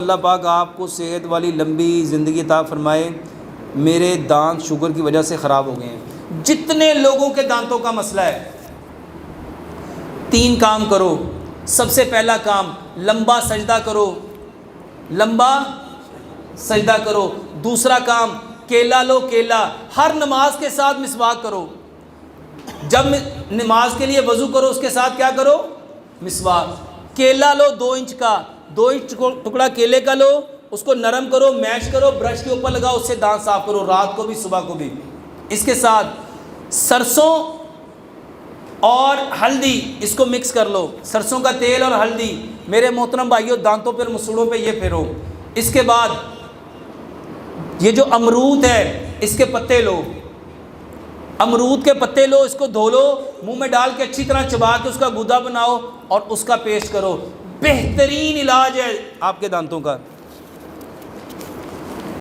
اللہ پاک آپ کو صحت والی لمبی زندگی عطا فرمائے۔ میرے دانت شوگر کی وجہ سے خراب ہو گئے ہیں۔ جتنے لوگوں کے دانتوں کا مسئلہ ہے، 3 کام کرو۔ سب سے پہلا کام، لمبا سجدہ کرو، لمبا سجدہ کرو۔ دوسرا کام، کیلا لو، کیلا ہر نماز کے ساتھ مسواک کرو۔ جب نماز کے لیے وضو کرو اس کے ساتھ کیا کرو؟ مسواک۔ کیلا لو 2 انچ کا، 2 انچ ٹکڑا کیلے کا لو، اس کو نرم کرو، میش کرو، برش کے اوپر لگاؤ، اس سے دانت صاف کرو، رات کو بھی صبح کو بھی۔ اس کے ساتھ سرسوں اور ہلدی اس کو مکس کر لو، سرسوں کا تیل اور ہلدی۔ میرے محترم بھائیوں، دانتوں پر مسوڑوں پہ یہ پھیرو۔ اس کے بعد یہ جو امرود ہے اس کے پتے لو، امرود کے پتے لو، اس کو دھو لو، منہ میں ڈال کے اچھی طرح چبا کے اس کا گودا بناؤ اور اس کا پیسٹ کرو۔ بہترین علاج ہے آپ کے دانتوں کا۔